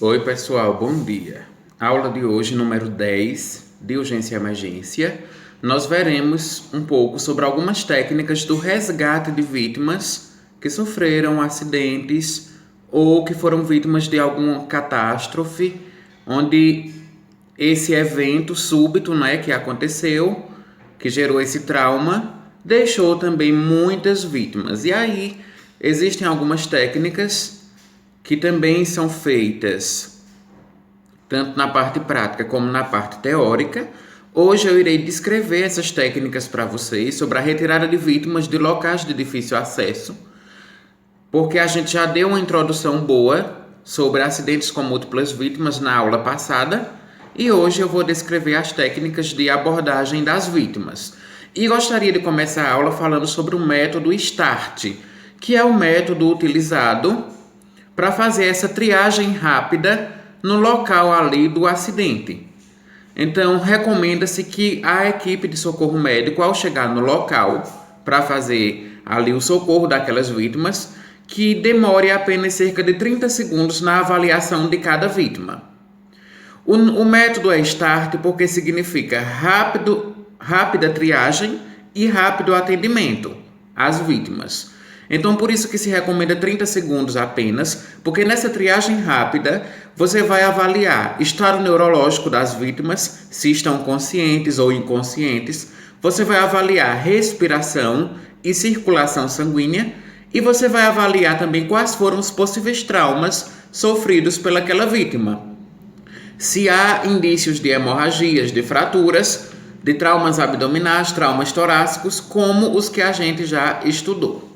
Oi, pessoal, bom dia. Aula de hoje, número 10, de urgência e emergência. Nós veremos um pouco sobre algumas técnicas do resgate de vítimas que sofreram acidentes ou que foram vítimas de alguma catástrofe, onde esse evento súbito, que aconteceu, que gerou esse trauma, deixou também muitas vítimas. E aí, existem algumas técnicas que também são feitas tanto na parte prática como na parte teórica. Hoje eu irei descrever essas técnicas para vocês sobre a retirada de vítimas de locais de difícil acesso, porque a gente já deu uma introdução boa sobre acidentes com múltiplas vítimas na aula passada, e hoje eu vou descrever as técnicas de abordagem das vítimas. E gostaria de começar a aula falando sobre o método START, que é o método utilizado para fazer essa triagem rápida no local ali do acidente. Então, recomenda-se que a equipe de socorro médico, ao chegar no local para fazer ali o socorro daquelas vítimas, que demore apenas cerca de 30 segundos na avaliação de cada vítima. O método é START porque significa rápida triagem e rápido atendimento às vítimas. Então, por isso que se recomenda 30 segundos apenas, porque nessa triagem rápida você vai avaliar estado neurológico das vítimas, se estão conscientes ou inconscientes, você vai avaliar respiração e circulação sanguínea, e você vai avaliar também quais foram os possíveis traumas sofridos pelaquela vítima. Se há indícios de hemorragias, de fraturas, de traumas abdominais, traumas torácicos, como os que a gente já estudou.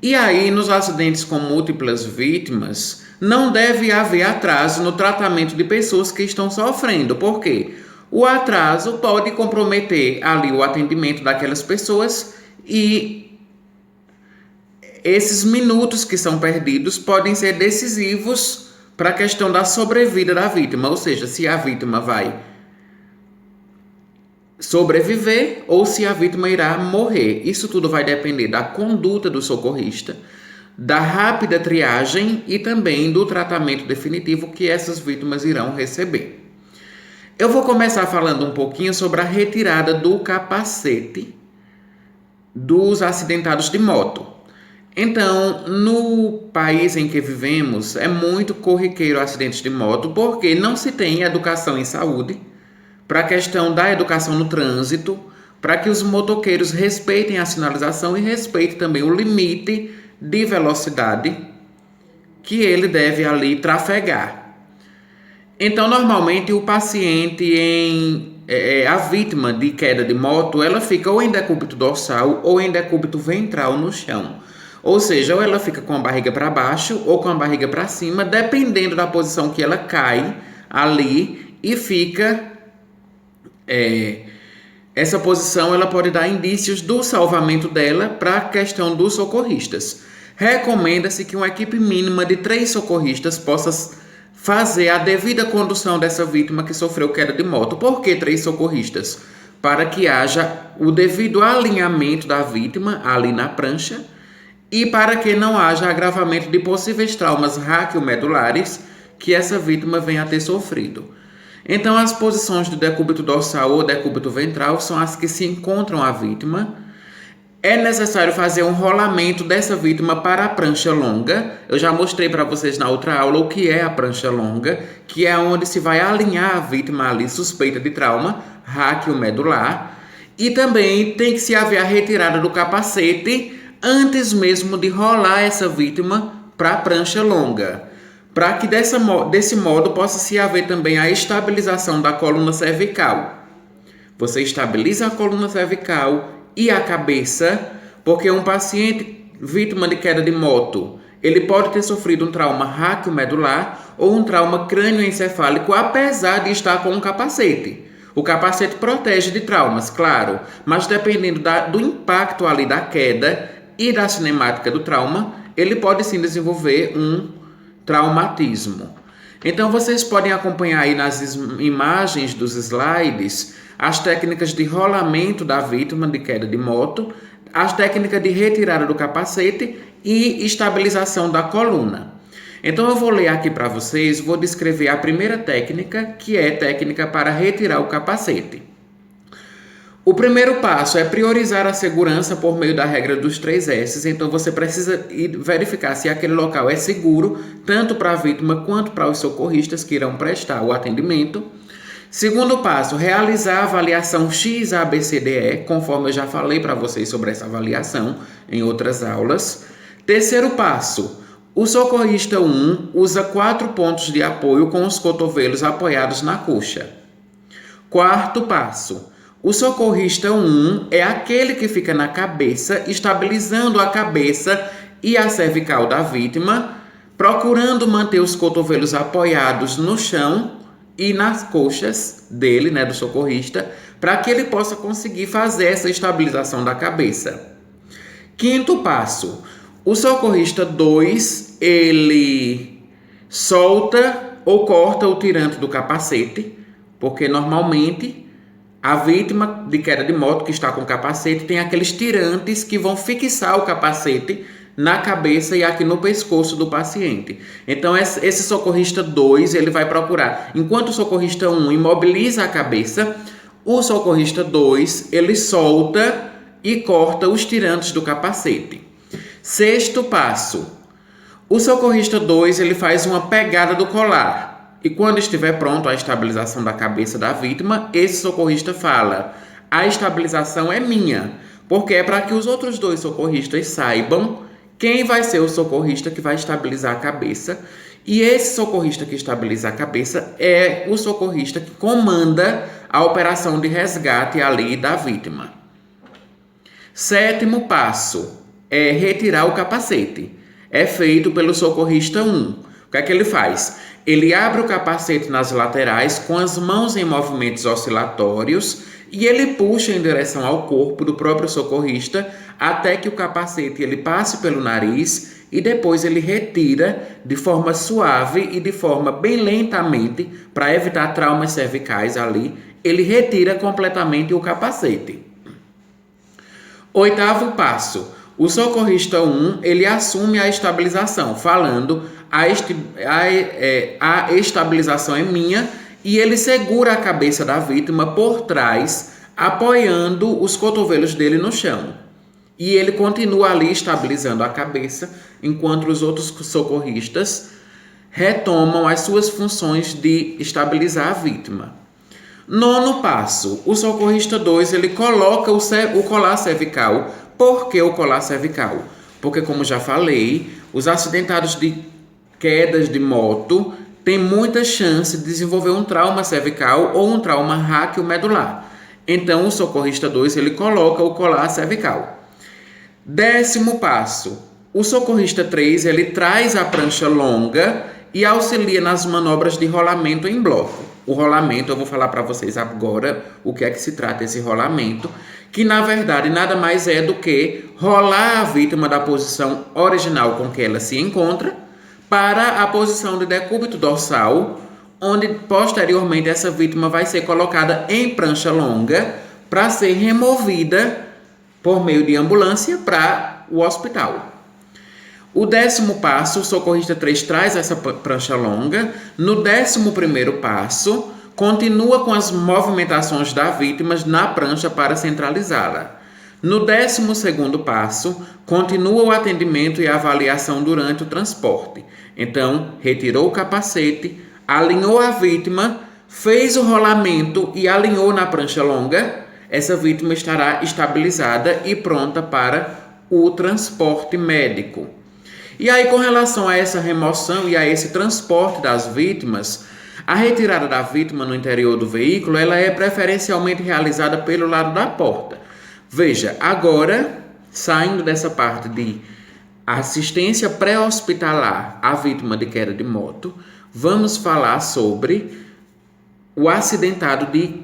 E aí, nos acidentes com múltiplas vítimas, não deve haver atraso no tratamento de pessoas que estão sofrendo, porque o atraso pode comprometer ali o atendimento daquelas pessoas, e esses minutos que são perdidos podem ser decisivos para a questão da sobrevida da vítima, ou seja, se a vítima vai sobreviver ou se a vítima irá morrer. Isso tudo vai depender da conduta do socorrista, da rápida triagem e também do tratamento definitivo que essas vítimas irão receber. Eu vou começar falando um pouquinho sobre a retirada do capacete dos acidentados de moto. Então, no país em que vivemos, é muito corriqueiro acidentes de moto porque não se tem educação em saúde, para a questão da educação no trânsito, para que os motoqueiros respeitem a sinalização e respeitem também o limite de velocidade que ele deve ali trafegar. Então, normalmente, o paciente, a vítima de queda de moto, ela fica ou em decúbito dorsal ou em decúbito ventral no chão. Ou seja, ou ela fica com a barriga para baixo ou com a barriga para cima, dependendo da posição que ela cai ali e fica... essa posição ela pode dar indícios do salvamento dela para a questão dos socorristas. Recomenda-se que uma equipe mínima de 3 socorristas possa fazer a devida condução dessa vítima que sofreu queda de moto. Por que 3 socorristas? Para que haja o devido alinhamento da vítima ali na prancha e para que não haja agravamento de possíveis traumas raquiomedulares que essa vítima venha a ter sofrido. Então, as posições do decúbito dorsal ou decúbito ventral são as que se encontram a vítima. É necessário fazer um rolamento dessa vítima para a prancha longa. Eu já mostrei para vocês na outra aula o que é a prancha longa, que é onde se vai alinhar a vítima ali suspeita de trauma raquiomedular. E também tem que se haver a retirada do capacete antes mesmo de rolar essa vítima para a prancha longa, para que desse modo possa se haver também a estabilização da coluna cervical. Você estabiliza a coluna cervical e a cabeça, porque um paciente vítima de queda de moto, ele pode ter sofrido um trauma raquiomedular ou um trauma crânioencefálico, apesar de estar com um capacete. O capacete protege de traumas, claro, mas dependendo do impacto ali da queda e da cinemática do trauma, ele pode sim desenvolver um traumatismo. Então vocês podem acompanhar aí nas imagens dos slides as técnicas de rolamento da vítima de queda de moto, as técnicas de retirada do capacete e estabilização da coluna. Então eu vou ler aqui para vocês, vou descrever a primeira técnica, que é técnica para retirar o capacete. O primeiro passo é priorizar a segurança por meio da regra dos 3 S's. Então você precisa verificar se aquele local é seguro, tanto para a vítima quanto para os socorristas que irão prestar o atendimento. Segundo passo, realizar a avaliação XABCDE, conforme eu já falei para vocês sobre essa avaliação em outras aulas. Terceiro passo, o socorrista 1 usa 4 pontos de apoio com os cotovelos apoiados na coxa. Quarto passo, o socorrista 1 é aquele que fica na cabeça, estabilizando a cabeça e a cervical da vítima, procurando manter os cotovelos apoiados no chão e nas coxas dele, do socorrista, para que ele possa conseguir fazer essa estabilização da cabeça. Quinto passo, o socorrista 2, ele solta ou corta o tirante do capacete, porque normalmente a vítima de queda de moto que está com capacete tem aqueles tirantes que vão fixar o capacete na cabeça e aqui no pescoço do paciente. Então esse socorrista 2, ele vai procurar, enquanto o socorrista 1 imobiliza a cabeça, o socorrista 2, ele solta e corta os tirantes do capacete. Sexto passo, o socorrista 2, ele faz uma pegada do colar. E quando estiver pronto a estabilização da cabeça da vítima, esse socorrista fala: a estabilização é minha, porque é para que os outros 2 socorristas saibam quem vai ser o socorrista que vai estabilizar a cabeça. E esse socorrista que estabiliza a cabeça é o socorrista que comanda a operação de resgate ali da vítima. Sétimo passo é retirar o capacete. É feito pelo socorrista 1. O que é que ele faz? Ele abre o capacete nas laterais com as mãos em movimentos oscilatórios e ele puxa em direção ao corpo do próprio socorrista até que o capacete ele passe pelo nariz e depois ele retira de forma suave e de forma bem lentamente para evitar traumas cervicais ali. Ele retira completamente o capacete. Oitavo passo. O socorrista 1, ele assume a estabilização, falando: a estabilização é minha, e ele segura a cabeça da vítima por trás, apoiando os cotovelos dele no chão. E ele continua ali estabilizando a cabeça, enquanto os outros socorristas retomam as suas funções de estabilizar a vítima. Nono passo, o socorrista 2, ele coloca o colar cervical. Por que o colar cervical? Porque, como já falei, os acidentados de quedas de moto têm muita chance de desenvolver um trauma cervical ou um trauma raquiomedular. Então, o socorrista 2, ele coloca o colar cervical. Décimo passo, o socorrista 3, ele traz a prancha longa e auxilia nas manobras de rolamento em bloco. O rolamento, eu vou falar para vocês agora o que é que se trata esse rolamento, que na verdade nada mais é do que rolar a vítima da posição original com que ela se encontra para a posição de decúbito dorsal, onde posteriormente essa vítima vai ser colocada em prancha longa para ser removida por meio de ambulância para o hospital. O 10º passo, o socorrista 3 traz essa prancha longa. No 11º passo, continua com as movimentações da vítima na prancha para centralizá-la. No 12º passo, continua o atendimento e a avaliação durante o transporte. Então, retirou o capacete, alinhou a vítima, fez o rolamento e alinhou na prancha longa. Essa vítima estará estabilizada e pronta para o transporte médico. E aí, com relação a essa remoção e a esse transporte das vítimas, a retirada da vítima no interior do veículo, ela é preferencialmente realizada pelo lado da porta. Veja, agora, saindo dessa parte de assistência pré-hospitalar à vítima de queda de moto, vamos falar sobre o acidentado de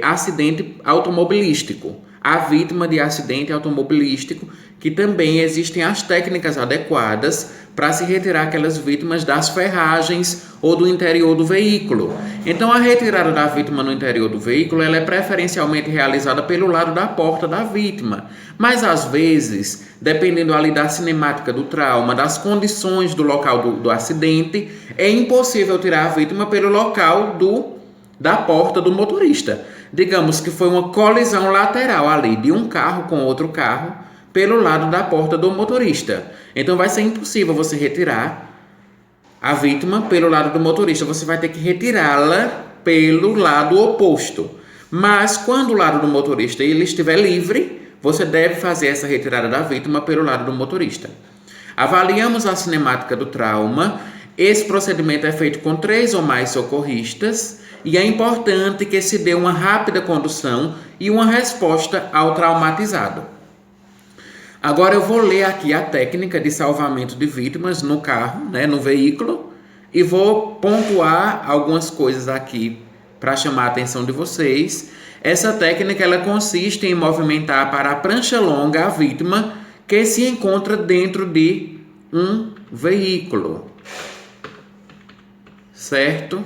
acidente automobilístico. A vítima de acidente automobilístico, que também existem as técnicas adequadas para se retirar aquelas vítimas das ferragens ou do interior do veículo. Então, a retirada da vítima no interior do veículo ela é preferencialmente realizada pelo lado da porta da vítima. Mas, às vezes, dependendo ali da cinemática do trauma, das condições do local do acidente, é impossível tirar a vítima pelo local da porta do motorista. Digamos que foi uma colisão lateral ali de um carro com outro carro pelo lado da porta do motorista. Então vai ser impossível você retirar a vítima pelo lado do motorista. Você vai ter que retirá-la pelo lado oposto. Mas quando o lado do motorista ele estiver livre, você deve fazer essa retirada da vítima pelo lado do motorista. Avaliamos a cinemática do trauma. Esse procedimento é feito com 3 ou mais socorristas e é importante que se dê uma rápida condução e uma resposta ao traumatizado. Agora eu vou ler aqui a técnica de salvamento de vítimas no carro, no veículo, e vou pontuar algumas coisas aqui para chamar a atenção de vocês. Essa técnica ela consiste em movimentar para a prancha longa a vítima que se encontra dentro de um veículo. Certo?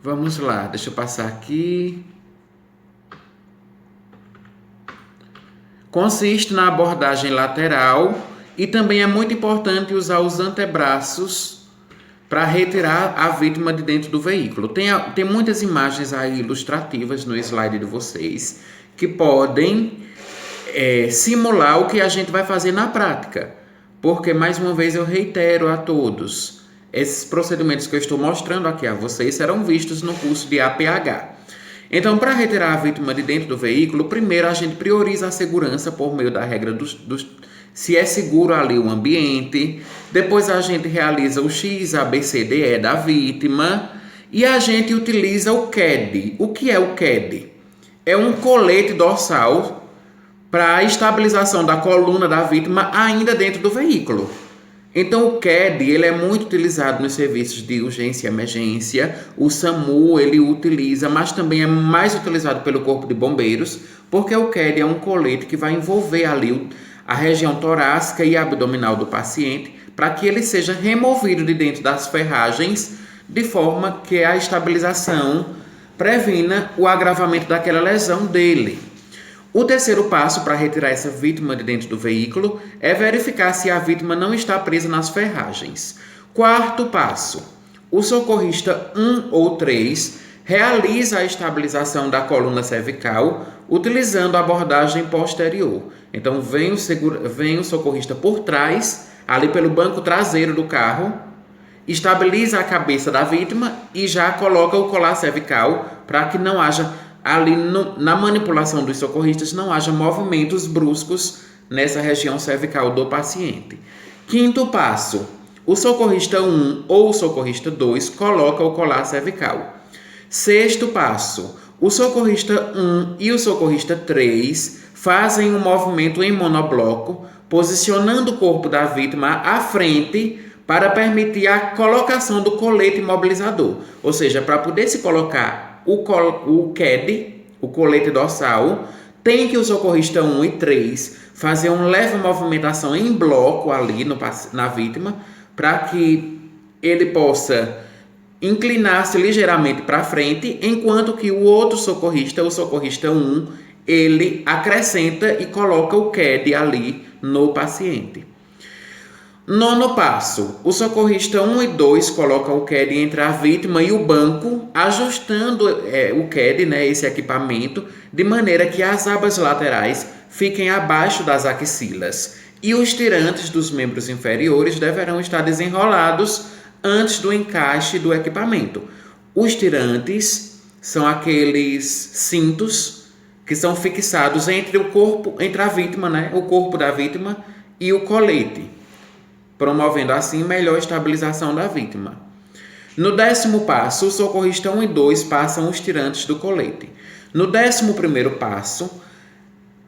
Vamos lá, deixa eu passar aqui. Consiste na abordagem lateral e também é muito importante usar os antebraços para retirar a vítima de dentro do veículo. Tem muitas imagens aí ilustrativas no slide de vocês que podem simular o que a gente vai fazer na prática. Porque, mais uma vez, eu reitero a todos, esses procedimentos que eu estou mostrando aqui a vocês serão vistos no curso de APH. Então, para retirar a vítima de dentro do veículo, primeiro a gente prioriza a segurança por meio da regra se é seguro ali o ambiente. Depois a gente realiza o XABCDE da vítima e a gente utiliza o CAD. O que é o CAD? É um colete dorsal para a estabilização da coluna da vítima ainda dentro do veículo. Então o CAD ele é muito utilizado nos serviços de urgência e emergência, o SAMU ele utiliza, mas também é mais utilizado pelo Corpo de Bombeiros, porque o CAD é um colete que vai envolver ali a região torácica e abdominal do paciente, para que ele seja removido de dentro das ferragens, de forma que a estabilização previna o agravamento daquela lesão dele. O terceiro passo para retirar essa vítima de dentro do veículo é verificar se a vítima não está presa nas ferragens. Quarto passo, o socorrista 1 ou 3 realiza a estabilização da coluna cervical utilizando a abordagem posterior. Então vem o socorrista por trás, ali pelo banco traseiro do carro, estabiliza a cabeça da vítima e já coloca o colar cervical para que não haja ali na manipulação dos socorristas não haja movimentos bruscos nessa região cervical do paciente. Quinto passo, o socorrista 1 ou o socorrista 2 coloca o colar cervical. Sexto passo, o socorrista 1 e o socorrista 3 fazem um movimento em monobloco, posicionando o corpo da vítima à frente para permitir a colocação do colete imobilizador, ou seja, para poder se colocar o CAD, o colete dorsal, tem que o socorrista 1 e 3 fazer uma leve movimentação em bloco ali na vítima, para que ele possa inclinar-se ligeiramente para frente, enquanto que o outro socorrista, o socorrista 1, ele acrescenta e coloca o CAD ali no paciente. Nono passo, o socorrista 1 e 2 coloca o CAD entre a vítima e o banco, ajustando o CAD, esse equipamento, de maneira que as abas laterais fiquem abaixo das axilas e os tirantes dos membros inferiores deverão estar desenrolados antes do encaixe do equipamento. Os tirantes são aqueles cintos que são fixados entre a vítima, o corpo da vítima e o colete, promovendo assim melhor estabilização da vítima. No 10º passo, o socorrista 1 e 2 passam os tirantes do colete. No 11º passo,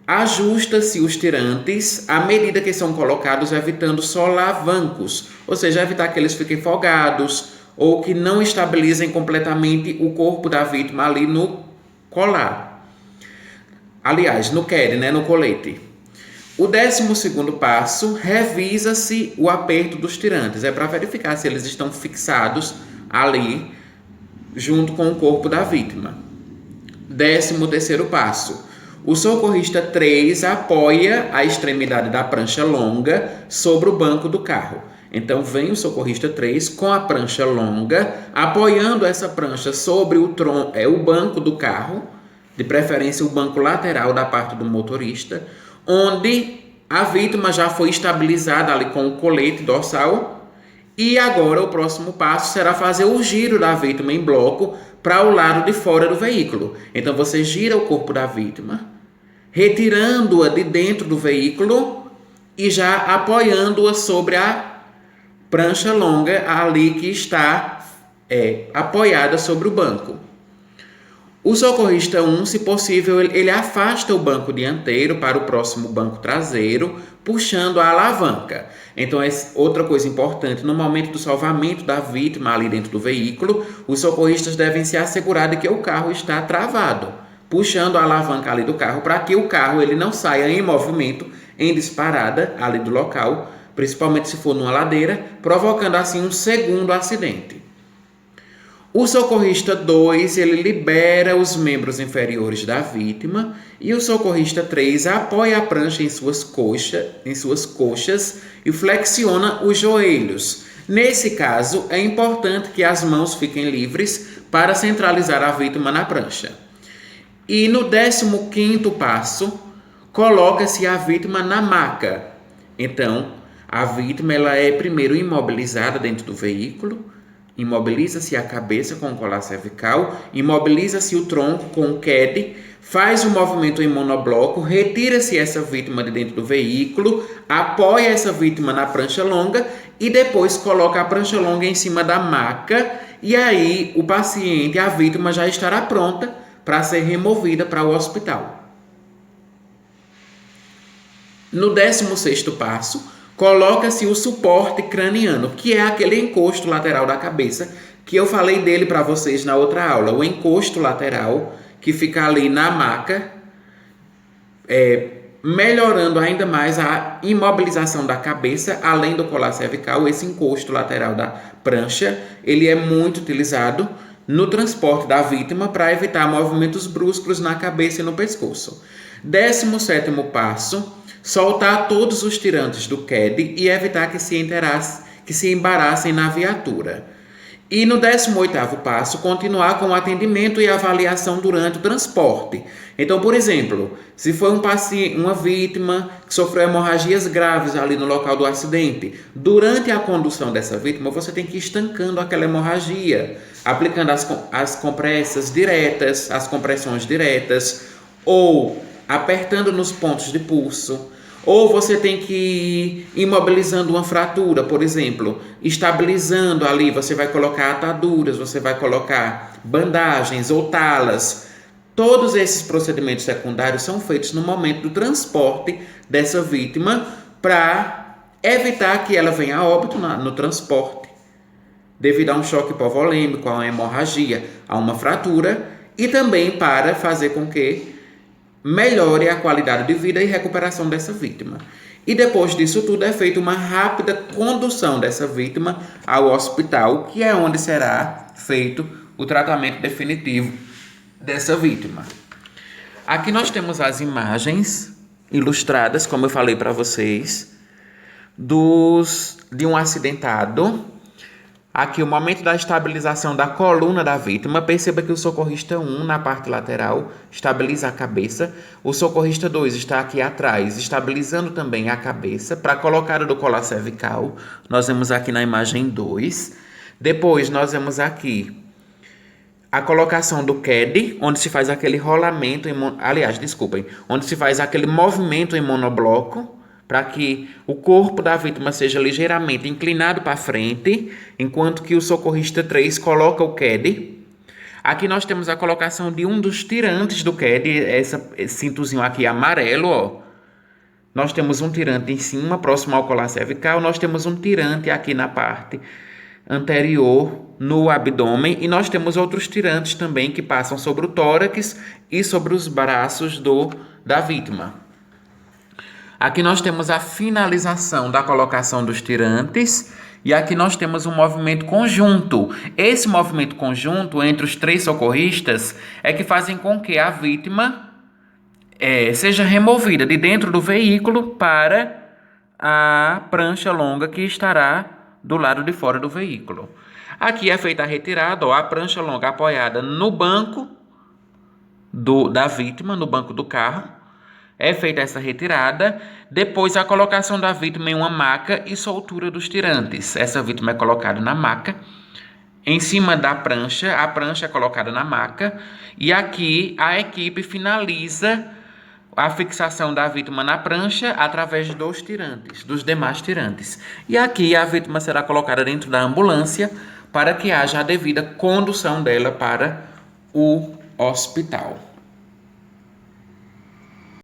ajusta-se os tirantes à medida que são colocados, evitando solavancos, ou seja, evitar que eles fiquem folgados ou que não estabilizem completamente o corpo da vítima ali no colar. Aliás, no CAD, no colete. O 12º passo, revisa-se o aperto dos tirantes. É para verificar se eles estão fixados ali, junto com o corpo da vítima. 13º passo, o socorrista 3 apoia a extremidade da prancha longa sobre o banco do carro. Então, vem o socorrista 3 com a prancha longa, apoiando essa prancha sobre o banco do carro, de preferência o banco lateral da parte do motorista, onde a vítima já foi estabilizada ali com o colete dorsal. E agora o próximo passo será fazer o giro da vítima em bloco para o lado de fora do veículo. Então você gira o corpo da vítima, retirando-a de dentro do veículo e já apoiando-a sobre a prancha longa ali que está apoiada sobre o banco. O socorrista 1, se possível, ele afasta o banco dianteiro para o próximo banco traseiro, puxando a alavanca. Então, outra coisa importante, no momento do salvamento da vítima ali dentro do veículo, os socorristas devem se assegurar de que o carro está travado, puxando a alavanca ali do carro para que o carro ele não saia em movimento, em disparada ali do local, principalmente se for numa ladeira, provocando assim um segundo acidente. O socorrista 2, ele libera os membros inferiores da vítima e o socorrista 3 apoia a prancha em suas coxas e flexiona os joelhos. Nesse caso, é importante que as mãos fiquem livres para centralizar a vítima na prancha. E no 15º passo, coloca-se a vítima na maca. Então, a vítima ela é primeiro imobilizada dentro do veículo, imobiliza-se a cabeça com o colar cervical, imobiliza-se o tronco com o CAD, faz o movimento em monobloco, retira-se essa vítima de dentro do veículo, apoia essa vítima na prancha longa e depois coloca a prancha longa em cima da maca e aí o paciente, a vítima já estará pronta para ser removida para o hospital. No 16º passo, coloca-se o suporte craniano, que é aquele encosto lateral da cabeça, que eu falei dele para vocês na outra aula. O encosto lateral, que fica ali na maca, melhorando ainda mais a imobilização da cabeça, além do colar cervical. Esse encosto lateral da prancha, ele é muito utilizado no transporte da vítima para evitar movimentos bruscos na cabeça e no pescoço. 17º passo, soltar todos os tirantes do CAD e evitar que se embaraçem na viatura. E no 18º passo, continuar com o atendimento e avaliação durante o transporte. Então, por exemplo, se foi uma vítima que sofreu hemorragias graves ali no local do acidente, durante a condução dessa vítima, você tem que ir estancando aquela hemorragia, aplicando as compressões diretas, ou apertando nos pontos de pulso, ou você tem que ir imobilizando uma fratura, por exemplo, estabilizando ali, você vai colocar ataduras, você vai colocar bandagens ou talas. Todos esses procedimentos secundários são feitos no momento do transporte dessa vítima para evitar que ela venha a óbito no transporte, devido a um choque hipovolêmico, a uma hemorragia, a uma fratura, e também para fazer com que melhore a qualidade de vida e recuperação dessa vítima. E depois disso tudo é feita uma rápida condução dessa vítima ao hospital, que é onde será feito o tratamento definitivo dessa vítima. Aqui nós temos as imagens ilustradas, como eu falei para vocês, de um acidentado. Aqui o momento da estabilização da coluna da vítima. Perceba que o socorrista 1, na parte lateral, estabiliza a cabeça. O socorrista 2 está aqui atrás, estabilizando também a cabeça. Para a colocada do colar cervical, nós vemos aqui na imagem 2. Depois nós vemos aqui a colocação do CAD, onde se faz aquele rolamento, onde se faz aquele movimento em monobloco, para que o corpo da vítima seja ligeiramente inclinado para frente, enquanto que o socorrista 3 coloca o CAD. Aqui nós temos a colocação de um dos tirantes do CAD, esse cintozinho aqui amarelo, ó. Nós temos um tirante em cima, próximo ao colar cervical, nós temos um tirante aqui na parte anterior, no abdômen, e nós temos outros tirantes também que passam sobre o tórax e sobre os braços da vítima. Aqui nós temos a finalização da colocação dos tirantes e aqui nós temos um movimento conjunto. Esse movimento conjunto entre os 3 socorristas é que fazem com que a vítima seja removida de dentro do veículo para a prancha longa que estará do lado de fora do veículo. Aqui é feita a retirada, a prancha longa apoiada no banco da vítima, no banco do carro. É feita essa retirada, depois a colocação da vítima em uma maca e soltura dos tirantes. Essa vítima é colocada na maca, em cima da prancha, a prancha é colocada na maca, e aqui a equipe finaliza a fixação da vítima na prancha através dos tirantes, dos demais tirantes. E aqui a vítima será colocada dentro da ambulância para que haja a devida condução dela para o hospital.